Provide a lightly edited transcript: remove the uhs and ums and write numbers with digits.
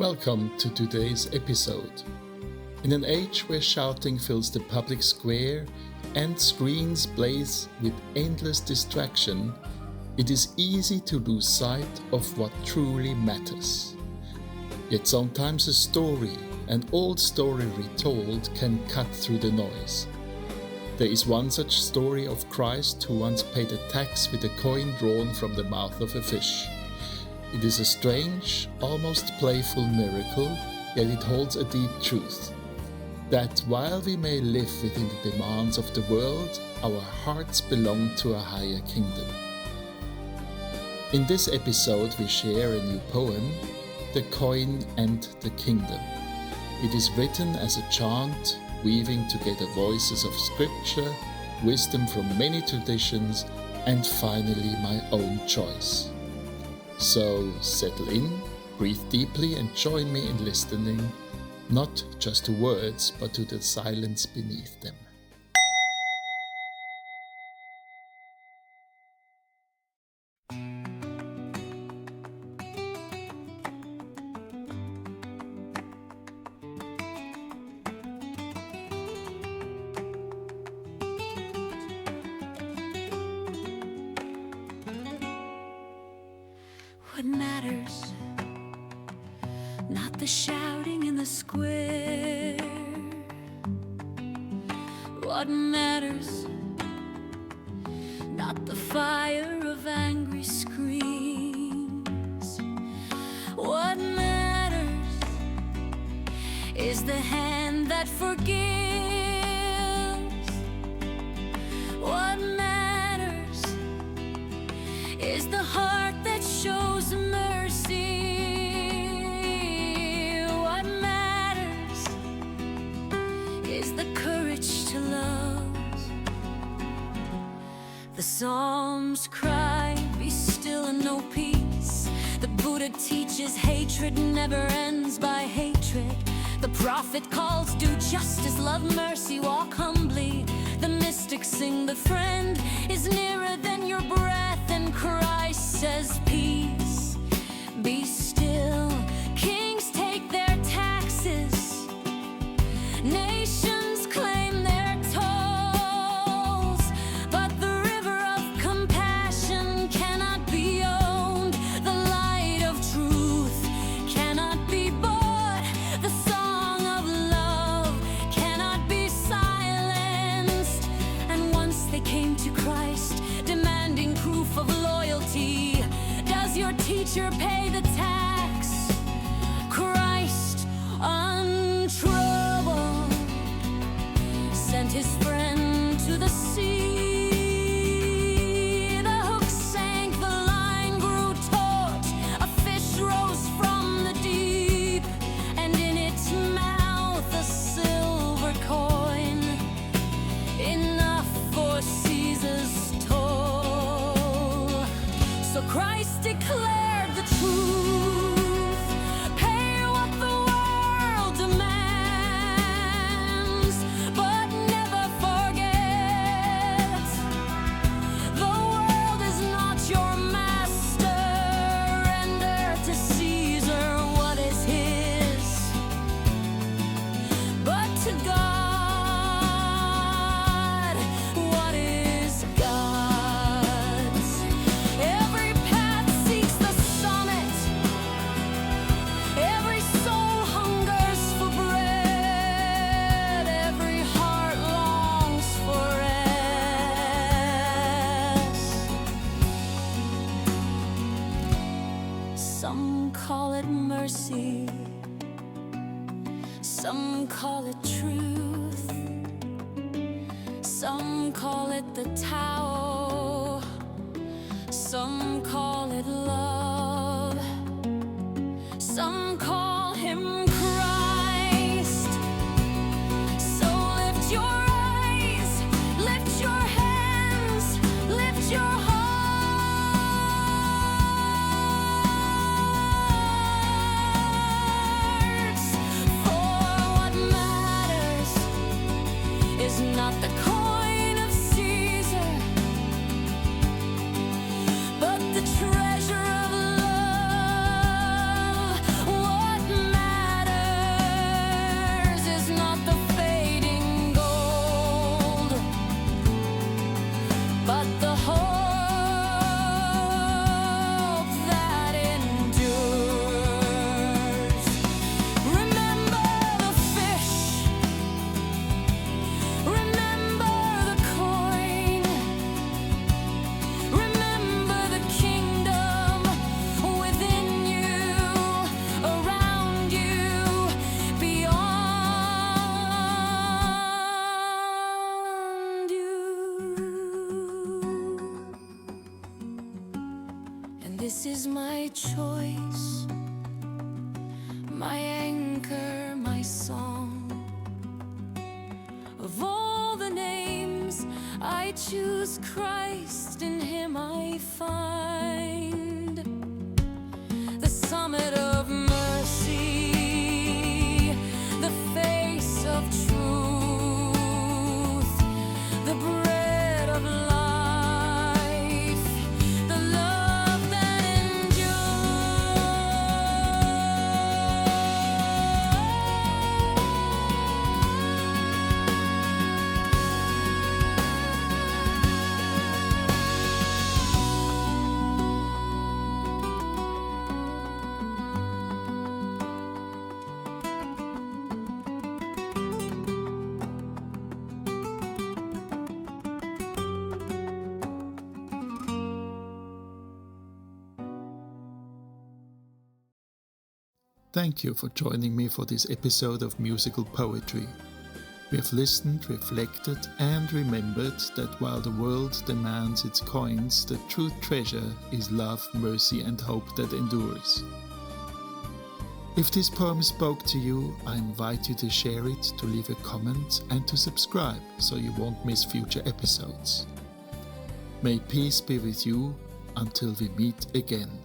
Welcome to today's episode. In an age where shouting fills the public square and screens blaze with endless distraction, it is easy to lose sight of what truly matters. Yet sometimes a story, an old story retold, can cut through the noise. There is one such story of Christ who once paid a tax with a coin drawn from the mouth of a fish. It is a strange, almost playful miracle, yet it holds a deep truth. That while we may live within the demands of the world, our hearts belong to a higher kingdom. In this episode we share a new poem, The Coin and the Kingdom. It is written as a chant, weaving together voices of scripture, wisdom from many traditions, and finally my own choice. So settle in, breathe deeply, and join me in listening, not just to words, but to the silence beneath them. What matters? Not the shouting in the square. What matters? Not the fire of angry screams. What matters is the hand that forgives. What matters is the heart that shows mercy. What matters is the courage to love. The Psalms cry, be still and know peace. The Buddha teaches hatred never ends by hatred. The prophet calls, do justice, love mercy, walk humbly. The mystics sing, the friend is nearer than your breath. And Christ says, peace, be still. Kings take their taxes, nations claim their tolls, but the river of compassion cannot be owned. The light of truth cannot be bought. The song of love cannot be silenced. And once they came to Christ, demanding proof of loyalty. Does your teacher pay the tax? Christ, untroubled, sent his friend to the sea. The hook sank, the line grew taut. A fish rose from the deep, and in its mouth a silver coin, enough for Caesar's toll. So Christ declared the truth, pay what the world demands, but never forget, the world is not your master. Render to Caesar what is his, but to God what is God's. Every path seeks the summit, every soul hungers for bread, every heart longs for rest. Some call it mercy, some call it truth, some call it the Tao, some call it love, some call him Christ. So lift your eyes, lift your hands, lift your hearts. For what matters is not the coin of Caesar, but the treasure of love. What my anchor, my song. Of all the names, I choose Christ, in Him I find the summit of mercy, the face of truth, the bread of life, the love that Thank you for joining me for this episode of Musical Poetry. We have listened, reflected, and remembered that while the world demands its coins, the true treasure is love, mercy, and hope that endures. If this poem spoke to you, I invite you to share it, to leave a comment, and to subscribe so you won't miss future episodes. May peace be with you until we meet again.